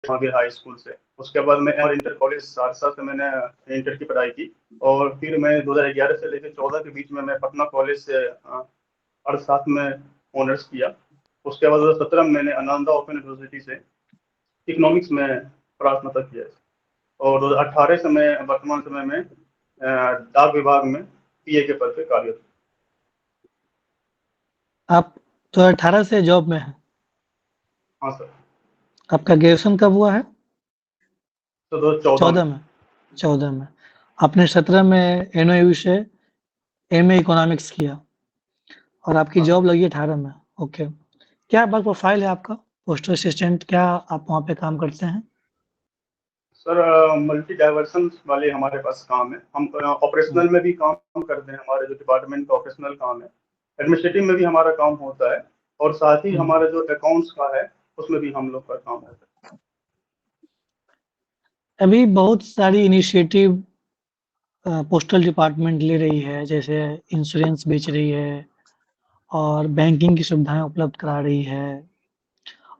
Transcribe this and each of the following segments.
Mahavir high school से। उसके बाद मैं और इंटर कॉलेज सहरसा से मैंने इंटर की पढ़ाई की, और फिर मैं 2011 से लेकर 14 के बीच में मैं पटना कॉलेज से अर्थशास्त्र में ऑनर्स किया। उसके बाद 2017 में मैंने आनंदा ओपन यूनिवर्सिटी से इकोनॉमिक्स में स्नातक किया, और 2018 से मैं वर्तमान समय में डाक विभाग में पीए के पद पे कार्यरत। आप 2018 से जॉब में हैं? हाँ सर। आपका ग्रेजुएशन कब हुआ है? तो 2014 14 में। में। 14 में। आपने 17 में एनओयू से एमए इकोनॉमिक्स किया और आपकी हाँ जॉब सर। लगी 18 में। ओके। क्या वर्क प्रोफाइल है आपका? पोस्टल असिस्टेंट, क्या आप वहाँ पे काम करते हैं? सर मल्टी डाइवर्सन वाले हमारे पास काम है। हम हुँ, ऑपरेशनल में भी काम करते हैं, हमारे जो डिपार्टमेंट का ऑपरेशनल काम है। एडमिनिस्ट्रेटिव में भी हमारा काम होता है, और साथ ही हुँ। हमारा जो अकाउंट्स का है उसमें भी हम लोग का काम होता है। अभी बहुत सारी इनिशिएटिव पोस्टल डिपार्टमेंट ले रही है, जैसे इंश्योरेंस बेच रही है और बैंकिंग की सुविधाएँ उपलब्ध करा रही है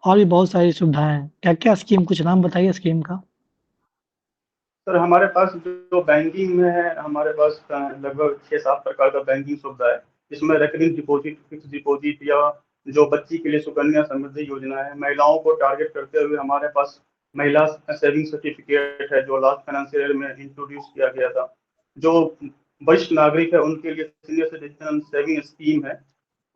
और भी बहुत सारी सुविधाएँ हैं। क्या-क्या स्कीम, कुछ नाम बताइए स्कीम का? सर हमारे पास जो बैंकिंग में है, हमारे पास लगभग 6-7 प्रकार का बैंकिंग सुविधा है, जिसमें रेकरिंग डिपॉजिट, फिक्स डिपॉजिट, या जो बच्ची के लिए सुकन्या समृद्धि योजना है, महिलाओं को टारगेट करते हुए हमारे पास महिला सेविंग सर्टिफिकेट है, जो लास्ट फाइनेंशियल ईयर में इंट्रोड्यूस किया गया था। जो वरिष्ठ नागरिक है उनके लिए सीनियर सिटीजन सेविंग स्कीम है।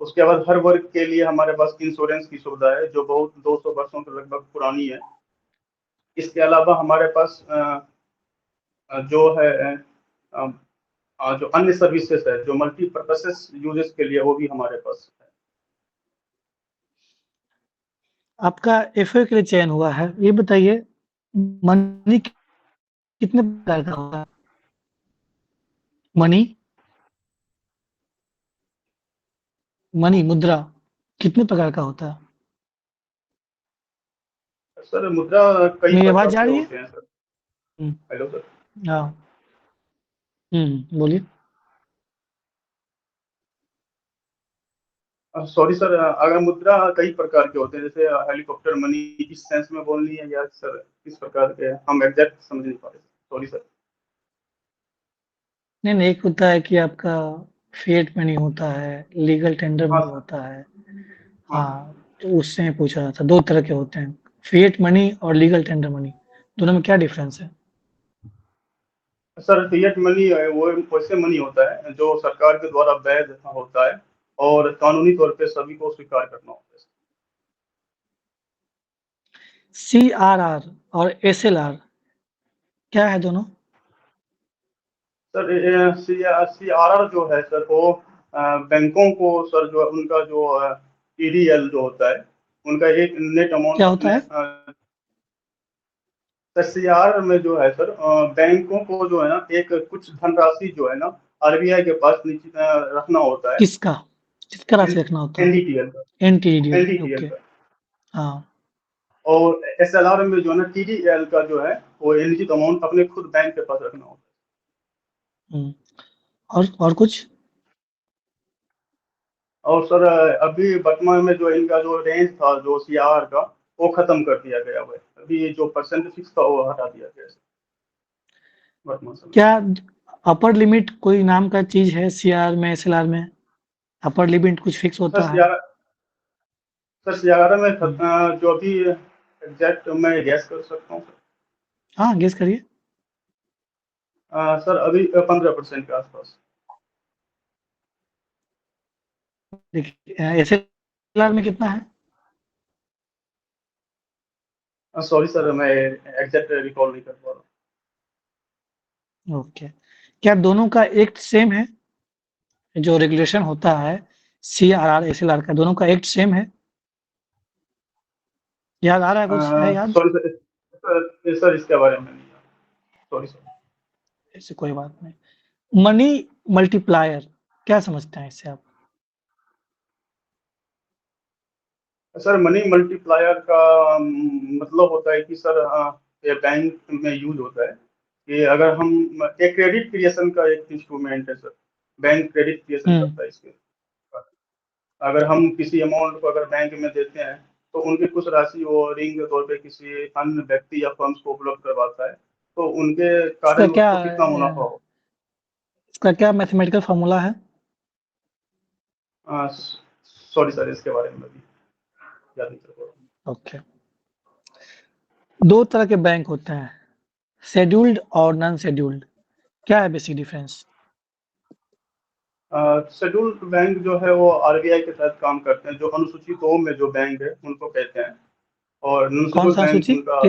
उसके बाद हर वर्ग के लिए हमारे पास इंश्योरेंस की सुविधा है, जो बहुत 200 वर्षों के लगभग पुरानी है। इसके अलावा हमारे पास जो है जो अन्य सर्विसेज है, जो मल्टीपर्पसेस यूजेस के लिए, वो भी हमारे पास है। आपका एफए के लिए चयन हुआ है, ये बताइए मनी कितने प्रकार का होता है? मनी मनी मुद्रा कितने प्रकार का होता है? सर मुद्रा कई मेरी प्रकार आवाज़ जा के रही है? होते हैं सर। हुँ, हेलो सर। हाँ। बोलिए। सॉरी सर, अगर मुद्रा कई प्रकार के होते हैं, जैसे हेलीकॉप्टर मनी, इस सेंस में बोलनी है, या सर किस प्रकार के, हम एग्जैक्ट समझ नहीं पा रहे, सॉरी सर। नहीं, नहीं, एक होता है कि आपका फिएट मनी होता है, लीगल टेंडर हाँ मनी सर। होता है। हाँ सर। हाँ, तो उससे मैं पूछ रहा था, 2 तरह के होते हैं, फिएट मनी और लीगल टेंडर मनी, दोनों में क्या डिफरेंस है? सर फिएट मनी वो वैसे मनी होता है जो सरकार के द्वारा वैध होता है, और कानूनी तौर पे सभी को स्वीकार करना होता है। सीआरआर और एसएलआर क्या है दोनों? सर सीआरआर जो है सर, वो बैंकों को सर, जो उनका जो टीडीएल जो होता है, उनका एक नेट अमाउंट क्या होता अपने है? सर सीआर में जो है सर, बैंकों को जो है ना, एक कुछ धनराशि जो है ना आरबीआई के पास निश्चित रखना होता है। किसका? किसका राशि रखना होता है? एनडीटीएल का। एनटीडीएल, एनडीटीएल ओके। का। हाँ। और एसएलआर में जो है ना, टीडीएल का जो है, वो निश्चित अमाउंट अपने खुद बैंक के पास रखना होता है। हुँ, और कुछ? और सर अभी वर्तमान में जो इनका जो रेंज था जो सीआर का, वो खत्म कर दिया गया है। अभी जो परसेंट फिक्स था वो हटा दिया गया है वर्तमान समय। क्या अपर लिमिट कोई नाम का चीज़ है सीआर में, एसएलआर में? अपर लिमिट कुछ फिक्स सर होता है? सीआर सर सीआर में हुँ, जो अभी एग्जैक्ट मैं गैस कर सकता हूँ हाँ, गेस करिए। सर, अभी 15% के आसपास। देखिए एसएलआर में कितना है? सॉरी सर, मैं एग्जैक्ट रिकॉल नहीं कर पा रहा। ओके। क्या दोनों का एक्ट सेम है? जो रेगुलेशन होता है सीआरआर, एसएलआर का, दोनों का एक्ट सेम है? याद आ रहा है, कुछ है याद? सॉरी सर, सर इसके बारे में नहीं, सॉरी सर। ऐसी कोई बात नहीं। मनी मल्टीप्लायर क्या समझते हैं इससे आप? सर मनी मल्टीप्लायर का मतलब होता है कि सर, ये बैंक में यूज होता है कि अगर हम, एक क्रेडिट क्रिएशन का एक इंस्ट्रूमेंट है सर। बैंक क्रेडिट क्रिएशन हुँ, करता है इसके। अगर हम किसी अमाउंट को अगर बैंक में देते हैं, तो उनकी कुछ राशि वो ऋण के तौर पे किसी अन्य व्यक्ति या फर्म्स को उपलब्ध करवाता है, तो उनके इसका कारण क्या उसको कितना मुनाफा हो। इसका क्या मैथमेटिकल फॉर्मूला है? सॉरी सर, इसके बारे में अभी याद नहीं कर पा रहा ओके। दो तरह के बैंक होते हैं, शेड्यूल्ड और नॉन शेड्यूल्ड। क्या है बेसिक डिफरेंस? हूँ। शेड्यूल्ड बैंक जो है वो आरबीआई के तहत काम करते हैं, जो अनुसूची 2 में जो बैंक है उनको कहते हैं। और नॉन कौन शेड्यूल्ड सा बैंक सूची उनका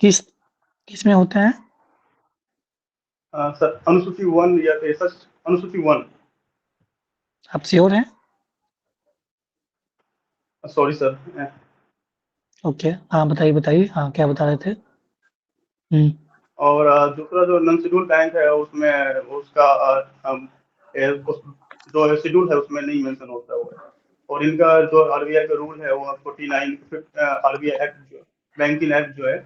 किस किस में होते हैं? सर अनुसूची 1 या 63, अनुसूची 1। आप श्योर हैं? Sorry sir. ओके, हाँ बताइए बताइए, हाँ क्या बता रहे थे? हम्म। और दूसरा जो नॉन शेड्यूल बैंक है उसमें उसका जो शेड्यूल है उसमें नहीं मेंशन होता हुआ है। और इनका जो आरबीआई का रूल है वो 49 आरबीआई एक्ट जो बैंकिंग एक्ट जो है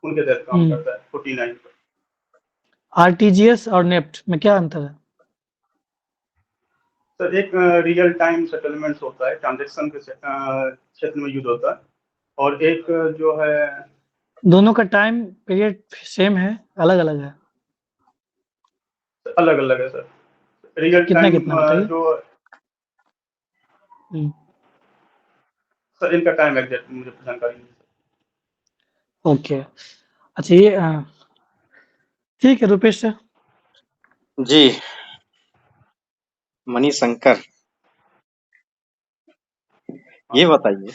उनके तहत काम हम्म। करता है 49 पर। आरटीजीएस और नेफ्ट में क्या अंतर है? सर एक रियल टाइम सेटलमेंट्स होता है, ट्रांजेक्शन के क्षेत्र में यूज होता है। और एक जो है दोनों का टाइम पीरियड सेम है, अलग अलग है? अलग अलग है सर। रियल कितना टाइम कितना बताइए। जो हम्म। सर इनका टाइम एग्जैक्ट मुझे जानकारी नहीं है। ओके। अच्छा ये ठीक है रुपेश सर। जी, मणिशंकर, हाँ ये सर। बताइए,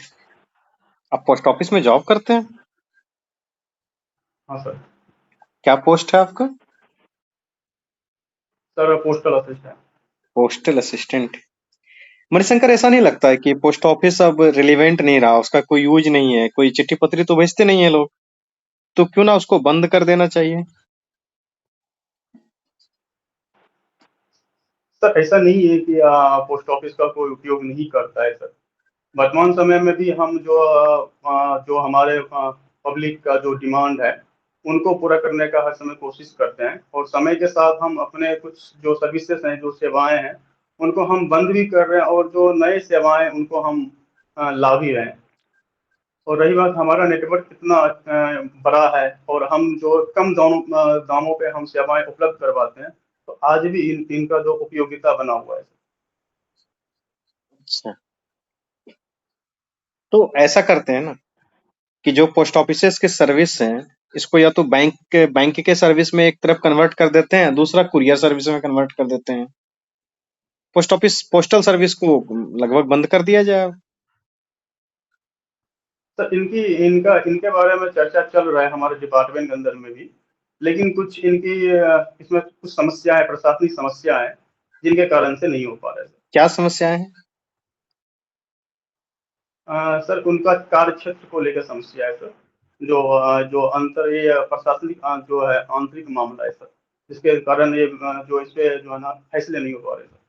आप पोस्ट ऑफिस में जॉब करते हैं? हाँ सर। क्या पोस्ट है आपका? सर पोस्टल ऑफिस है। Postal assistant. मणिशंकर, ऐसा नहीं लगता है कि पोस्ट ऑफिस अब रिलेवेंट नहीं रहा, उसका कोई यूज नहीं है, कोई चिट्ठी पत्री तो भेजते नहीं है लोग, तो क्यों ना उसको बंद कर देना चाहिए? सर ऐसा नहीं है कि पोस्ट ऑफिस का कोई उपयोग नहीं करता है सर। वर्तमान समय में भी हम जो हमारे पब्लिक का जो डिमांड है उनको पूरा करने का हर समय कोशिश करते हैं। और समय के साथ हम अपने कुछ जो सर्विसेज हैं, जो सेवाएं हैं, उनको हम बंद भी कर रहे हैं, और जो नए सेवाएं उनको हम ला भी रहे हैं। और रही बात हमारा नेटवर्क कितना बड़ा है, और हम जो कम दामों पे हम सेवाएं उपलब्ध करवाते हैं, तो आज भी इनका जो उपयोगिता बना हुआ है। अच्छा, तो ऐसा करते हैं ना कि जो पोस्ट ऑफिसेस के सर्विस हैं, इसको या तो बैंक के सर्विस में एक तरफ कन्वर्ट कर देते हैं, दूसरा कुरियर सर्विस में कन्वर्ट कर देते हैं। पोस्ट ऑफिस पोस्टल सर्विस को लगभग बंद कर दिया जाए। सर इनकी इनका इनके बारे में चर्चा चल रहा है हमारे डिपार्टमेंट के अंदर में भी। लेकिन कुछ इनकी इसमें कुछ समस्या है, प्रशासनिक समस्या है, जिनके कारण से नहीं हो पा रहा है क्या समस्याएं हैं? सर उनका कार्य क्षेत्र को लेकर समस्या है सर। जो अंतर ये प्रशासनिक जो है आंतरिक मामला है सर, जिसके कारण ये जो इस पे जो है ना फैसले नहीं हो पा रहे सर।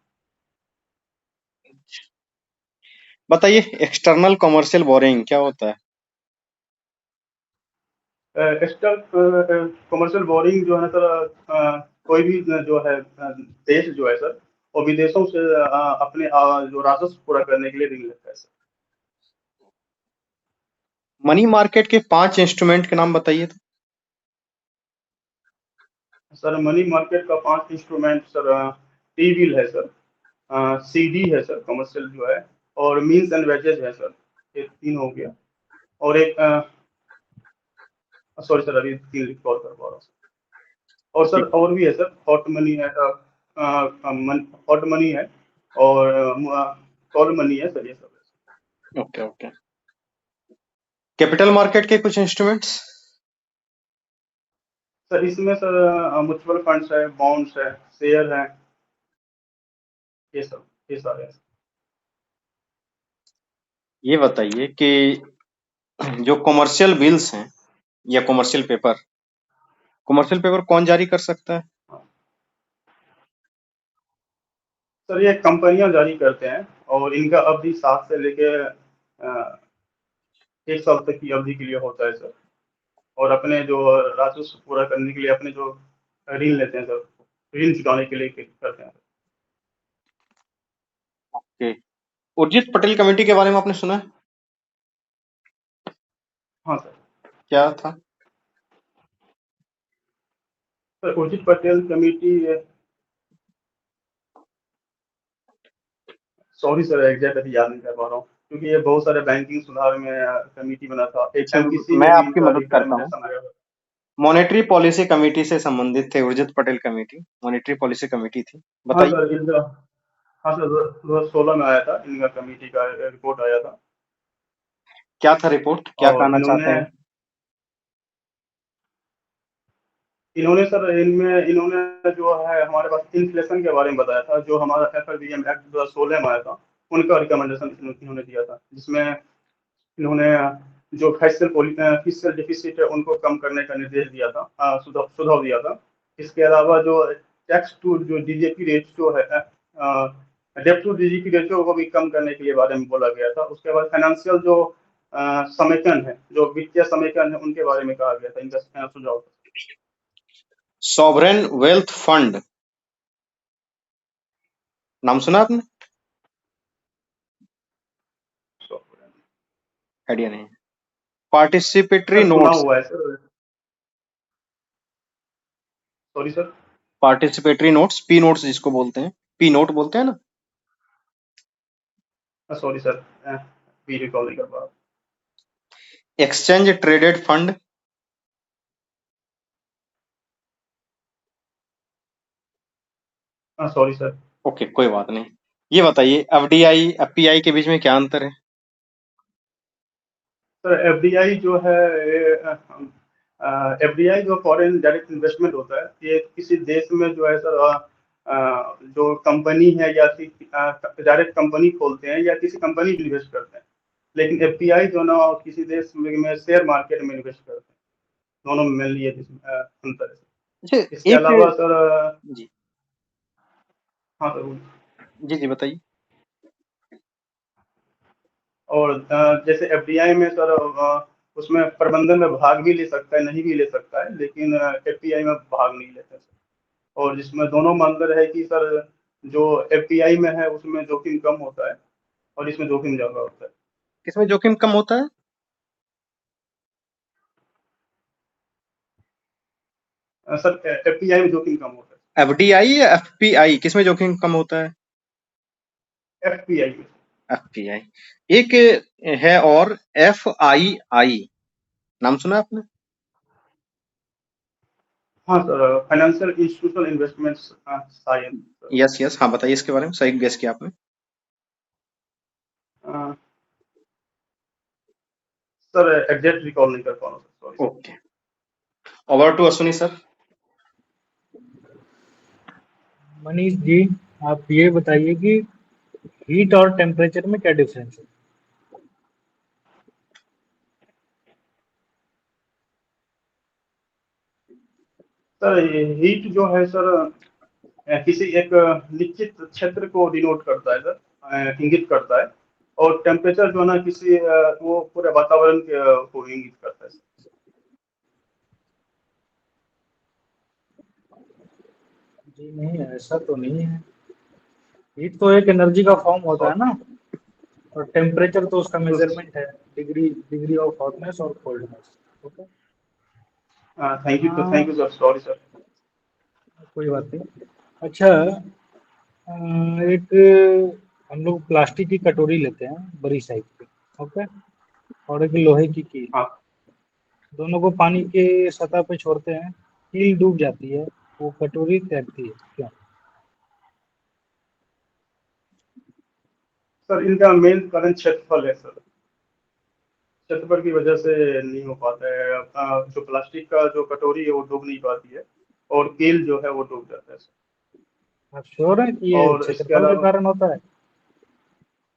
बताइए, एक्सटर्नल कमर्शियल बोरिंग क्या होता है? एक्स्ट्रा कमर्शियल बोरिंग जो है सर, कोई भी जो है देश जो है सर, वो विदेशों से अपने जो राजस्व पूरा करने के लिए ऋण लेता है सर। मनी मार्केट के 5 इंस्ट्रूमेंट के नाम बताइए तो। सर मनी मार्केट का 5 इंस्ट्रूमेंट सर, टी बिल है सर, सीडी है सर कमर्शियल जो है, और मीन्स एंड वेजेस है सर। ये 3 हो गया। और एक सॉरी सर, अभी 3 रिकॉल कर पा रहा हूँ सर। और सर ठीक। और भी है सर, हॉट मनी है, हॉट मनी है, और कॉल मनी है सर, ये सब है। Okay okay. कैपिटल मार्केट के कुछ इंस्ट्रूमेंट्स। सर इसमें सर म्यूचुअल फंड्स है, बॉन्ड्स है, शेयर है, ये सब, ये सारे हैं। ये बताइए कि जो कमर्शियल बिल्स हैं या कमर्शियल पेपर कौन जारी कर सकता है? हाँ। सर ये कंपनियां जारी करते हैं, और इनका अवधि 7 से लेके 1 साल तक की अवधि के लिए होता है सर। और अपने जो राजस्व पूरा करने के लिए अपने जो ऋण लेते हैं सर, ऋण चुकाने के लिए करते हैं। ओके। उर्जित पटेल कमेटी के बारे में आपने सुना है? हाँ सर। क्या था? Sir Urjit Patel committee, sorry sir exact अभी याद नहीं कर पा रहा हूँ, क्योंकि ये बहुत सारे बैंकिंग सुधार में कमेटी बना था, अच्छा, एचएमपीसी मैं में भी आपकी इनका मदद करता हूँ। रिकमेंडेशन आया था। मॉनेटरी पॉलिसी कमेटी से संबंधित थे Urjit Patel committee, monetary policy committee थी। हाँ बताइए। सर इनका, हाँ सर 2016 में आया था इनका कमेटी का रिपोर्ट आया था। क्या था रिपोर्ट, क्या और कहना इन्होंने चाहते हैं? इन्होंने सर इनमें इन्होंने जो है हमारे पास इन्फ्लेशन के बारे में बताया था, जो हमारा एफआरबीएम एक्ट 2016 में आया था, उनका रिकमेंडेशन इन्होंने दिया था, जिसमें इन्होंने जो फिस्कल डेफिसिट है उनको कम करने का निर्देश दिया था, सुझाव दिया था। इसके अलावा जो टैक्स टू जो डीजीपी रेशियो है, डेप्ट टू डीजीपी रेशियो को भी कम करने के लिए बारे में बोला गया था। उसके बाद फाइनेंशियल जो समेकन है, जो वित्तीय समेकन है, उनके बारे में कहा गया था, इनका सुझाव था। सॉवरेन वेल्थ फंड, नाम सुना आपने? आइडिया नहीं। पार्टिसिपेटरी सर सुना नोट्स, हुआ है sir, sorry sir. Participatory notes, P notes जिसको बोलते हैं, पी नोट बोलते हैं ना। सॉरी सर, भी रिकॉल नहीं कर पा एक्सचेंज ट्रेडेड फंड, रहा। Sorry sir. ओके कोई बात नहीं। ये बताइए एफडीआई एफपीआई के बीच में क्या अंतर है? सर एफडीआई जो है, एफडीआई जो फॉरेन डायरेक्ट इन्वेस्टमेंट होता है, ये किसी देश में जो है सर, जो कंपनी है या डायरेक्ट कंपनी खोलते हैं या किसी कंपनी में इन्वेस्ट करते हैं। लेकिन एफपीआई जो ना किसी देश में शेयर मार्केट में इन्वेस्ट करते हैं। दोनों में मेनली ये अंतर है अच्छा, सर। इसके एक, अलावा सर, जी हाँ सर, जी जी बताइए। और जैसे एफडीआई में सर, उसमें प्रबंधन में भाग भी ले सकता है, नहीं भी ले सकता है, लेकिन एफपीआई में भाग नहीं लेते सर। और जिसमें दोनों में अंतर है कि सर, जो एफपीआई में है उसमें जोखिम कम होता है और इसमें जोखिम ज्यादा होता है। किसमें जोखिम कम होता है? सर एफपीआई में जोखिम कम होता एफडीआई या एफपीआई, किसमें जोखिम कम होता है? है एफपीआई में। एफपीआई। एक है और एफआईआई, नाम सुना आपने? हाँ sir, financial institutional investment science. Yes yes, हाँ बताइए इसके बारे में, सही गेस किया आपने। सर एग्जैक्ट रिकॉल नहीं कर पा रहा हूँ sir, sorry. Okay, over to Ashwini sir. Manish ji, आप ये बताइए कि हीट और टेम्परेचर में क्या डिफरेंस है? सर हीट जो है सर, किसी एक निश्चित क्षेत्र को डिनोट करता है सर, इंगित करता है। और टेम्परेचर जो है ना, किसी वो पूरे वातावरण के को इंगित करता है सर। जी नहीं, ऐसा तो नहीं है। हीट तो एक एनर्जी का फॉर्म होता है सॉरी। ना, और टेम्परेचर तो उसका तो मेजरमेंट है, डिग्री डिग्री ऑफ हॉटनेस और कोल्डनेस। ओके। थैंक हाँ, यू सर, सॉरी सर। कोई बात नहीं। अच्छा, एक हम लोग प्लास्टिक की कटोरी लेते हैं बड़ी साइज की, ओके, और एक लोहे की कील, हाँ दोनों को पानी के सतह पे छोड़ते हैं, कील डूब जाती है, वो कटोरी तैरती है, क्यों? सर, इनका मेन कारण क्षेत्रफल है सर। क्षेत्रफल की वजह से नहीं हो पाता है। जो प्लास्टिक का जो कटोरी है वो डूब नहीं पाती है, और कील जो है वो डूब जाता है सर। आप श्योर हैं कि ये और इसके क्षेत्रफल के अलावा, कारण होता है?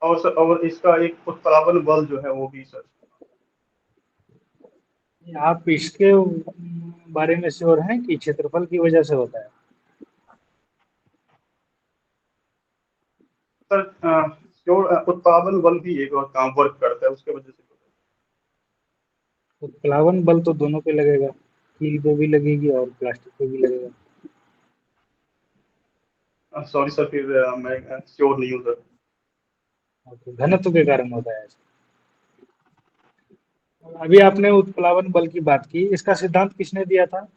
और सर, और इसका एक उत्प्लावन बल जो है वो भी सर। आप इसके बारे में श्योर हैं कि क्षेत्रफल की वजह से होता है? सर उत्प्लावन बल भी एक और काम वर्क करता है, उसके वजह से होता तो प्लावन बल तो दोनों पे लगेगा, कील पे भी लगेगी और प्लास्टिक पे भी लगेगा। है। सॉरी सर, फिर मैं श्योर नहीं हूँ सर। और तो घनत्व के कारण होता है ऐसा। अभी आपने उत्प्लावन बल की बात की, इसका सिद्धांत किसने दिया था?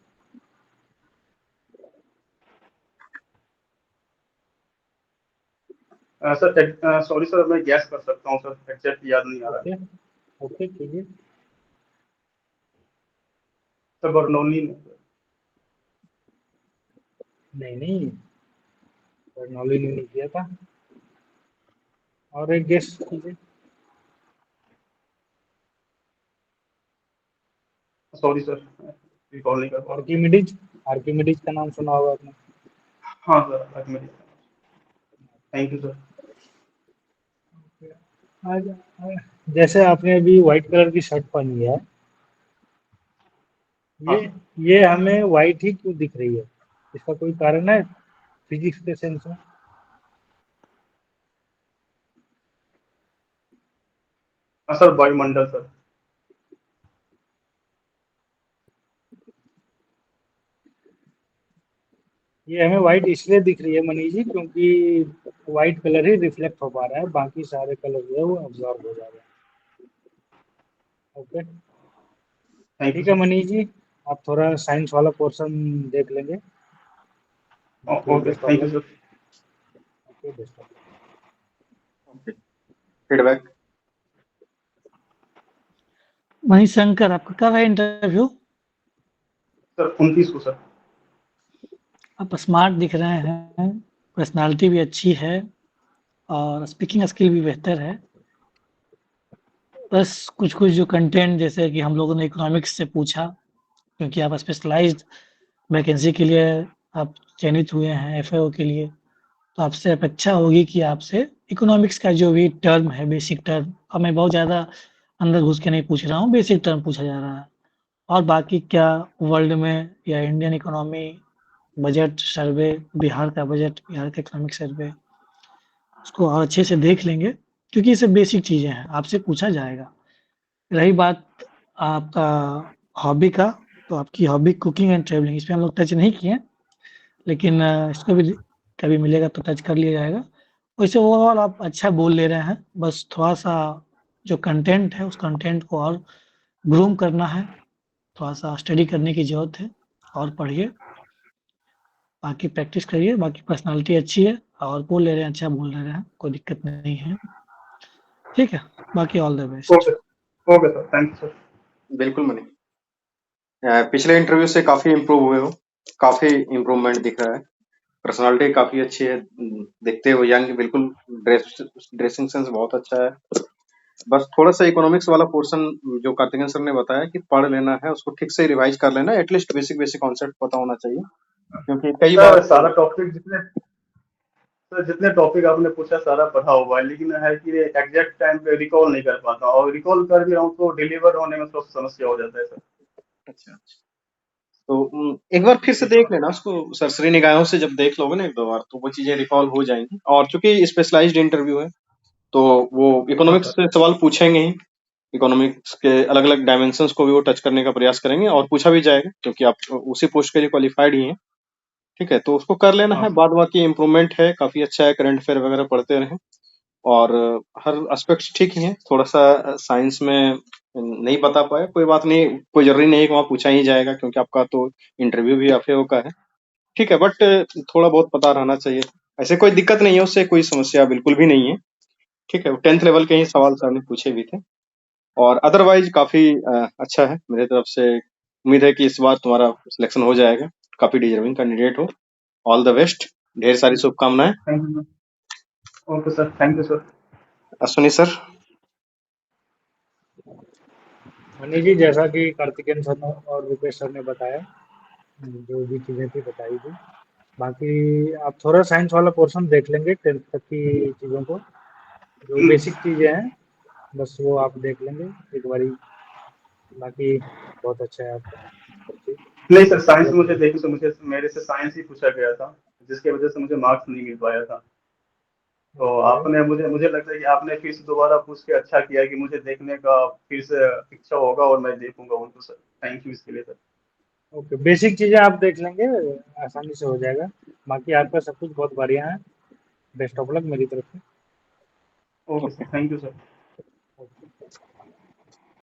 सर सॉरी सर, मैं गैस कर सकता हूँ सर, एग्जैक्ट याद नहीं आ रहा है। ओके, ओके कीजिए। सर बर्नौली ने। नहीं, बर्नौली ने नहीं किया था। और एक गेस कीजिए। सॉरी सर, रिकॉल नहीं कर पा रहा। आर्किमिडीज, आर्किमिडीज का नाम सुना होगा आपने। हाँ sir, Archimedes. Thank you sir. आज जैसे आपने अभी व्हाइट कलर की शर्ट पहनी है, हाँ ये सर। ये हमें व्हाइट ही क्यों दिख रही है? इसका कोई कारण है फिजिक्स के सेंस में? सर वायुमंडल सर। ये हमें व्हाइट इसलिए दिख रही है मनीष जी, क्योंकि व्हाइट कलर ही रिफ्लेक्ट हो पा रहा है, बाकी सारे कलर जो है वो अब्जॉर्ब हो जा रहे हैं। ओके, थैंक यू ठीक है सर। मनीष जी, आप थोड़ा साइंस वाला पोर्शन देख लेंगे। बाकी okay, best of thank you luck. Sir. Okay, best of luck. Okay, feedback. वहीं शंकर, आपका कब है इंटरव्यू? सर 29 को सर। आप स्मार्ट दिख रहे हैं, पर्सनालिटी भी अच्छी है और स्पीकिंग स्किल भी बेहतर है। बस कुछ-कुछ जो कंटेंट जैसे कि हम लोगों ने इकोनॉमिक्स से पूछा, क्योंकि आप स्पेशलाइज़्ड वैकेंसी के लिए आप चयनित हुए हैं एफएओ के लिए, तो आपसे अपेक्षा होगी कि आपसे इकोनॉमिक्स का जो भी टर्म है, बेसिक टर्म, अब मैं बहुत ज़्यादा अंदर घुस के नहीं पूछ रहा हूँ, बेसिक टर्म पूछा जा रहा है। और बाकी क्या वर्ल्ड में या इंडियन इकोनॉमी, बजट सर्वे, बिहार का बजट, बिहार का इकोनॉमिक सर्वे, उसको और अच्छे से देख लेंगे, क्योंकि ये सब बेसिक चीज़ें हैं, आपसे पूछा जाएगा। रही बात आपका हॉबी का, तो आपकी हॉबी कुकिंग एंड ट्रैवलिंग, इस पे हम लोग टच नहीं किए हैं, लेकिन इसको भी कभी मिलेगा तो टच कर लिया जाएगा। वैसे ओवरऑल आप अच्छा बोल ले रहे हैं, बस थोड़ा-सा जो कंटेंट है, उस कंटेंट को और ग्रूम करना है, थोड़ा-सा स्टडी करने की ज़रूरत है और पढ़िए। बाकी प्रैक्टिस करिए, बाकी पर्सनैलिटी अच्छी है और बोल ले रहे हैं, अच्छा बोल ले रहे हैं, कोई दिक्कत नहीं है। ठीक है, बाकी all the best. Okay, okay sir, thank you sir. बिल्कुल मनी। पिछले इंटरव्यू से काफी इम्प्रूव हुए हो, काफी इम्प्रूवमेंट दिख रहा है। पर्सनालिटी काफी अच्छी है, दिखते हो यंग बिल्कुल। ड्रेसिंग सेंस बहुत अच्छा है। बस थोड़ा सा इकोनॉमिक्स वाला पोर्शन जो कार्तिकेय सर ने बताया कि पढ़ लेना है, उसको ठीक से रिवाइज कर लेना है, एटलीस्ट बेसिक बेसिक कॉन्सेप्ट पता होना चाहिए, क्योंकि कई बार सर सारा टॉपिक जितने टॉपिक आपने पूछा सारा पढ़ा हुआ है, लेकिन है कि एग्जैक्ट टाइम पे रिकॉल नहीं कर पाता, और रिकॉल कर भी रहा हूँ तो डिलीवर होने में थोड़ा समस्या हो जाता है सर। अच्छा, तो एक बार फिर से जी देख लेना उसको, सरसरी निगाहों से जब देख लोगे ना एक दो बार, तो वो चीजें रिकॉल हो जाएंगी। और चूंकि स्पेशलाइज्ड इंटरव्यू है, तो वो हाँ इकोनॉमिक्स सर। से सवाल पूछेंगे ही। इकोनॉमिक्स के अलग अलग डायमेंशंस को भी वो टच करने का प्रयास करेंगे और पूछा भी जाएगा, क्योंकि आप उसी पोस्ट के लिए क्वालिफाइड ही हैं। ठीक है, तो उसको कर लेना हाँ है। सर। बाद बाकी इम्प्रूवमेंट है, काफी अच्छा है, करंट अफेयर वगैरह पढ़ते रहें। और हर एस्पेक्ट्स ठीक ही हैं। थोड़ा सा साइंस में नहीं बता पाए, कोई बात नहीं, कोई जरूरी नहीं है कि वहाँ पूछा ही जाएगा, क्योंकि आपका तो इंटरव्यू भी एफएओ का है। ठीक है, बट थोड़ा बहुत पता रहना चाहिए। ऐसे कोई दिक्कत नहीं है, उससे कोई समस्या बिल्कुल भी नहीं है। ठीक है, 10th लेवल के ही सवाल सर ने पूछे भी थे। और अदरवाइज काफी अच्छा है मेरे तरफ से। उम्मीद है कि इस बार तुम्हारा सिलेक्शन हो जाएगा, काफी डिजर्विंग कैंडिडेट हो। ऑल द बेस्ट, ढेर सारी शुभकामनाएं। Thank you. Okay sir, thank you sir. Ashwini sir. Manish ji, जैसा कि कार्तिकेयन सर ने और रुपेश सर ने बताया, जो भी चीज़ें थी बताई थी, बाकी आप थोड़ा साइंस वाला पोर्शन देख लेंगे, 10th तक की चीज़ों को, जो बेसिक चीज़ें हैं बस वो आप देख लेंगे एक बारी। बाकी बहुत अच्छा है आपका सब चीज़। नहीं sir, best of science luck मुझे मनीष देखिए, जी। तो मुझे मेरे से साइंस ही पूछा गया था, जिसकी वजह से मुझे मार्क्स नहीं मिल पाया था। तो ओके, आपने मुझे मुझे लगता है कि आपने फिर से दोबारा पूछ के अच्छा किया कि मुझे देखने का फिर से इच्छा होगा और मैं देखूंगा उनको सर। थैंक यू इसके लिए सर। ओके, बेसिक चीज़ें आप देख लेंगे, आसानी से हो जाएगा। बाकी आपका सब कुछ बहुत बढ़िया है। बेस्ट ऑफ लक मेरी तरफ से। Okay sir, thank you sir.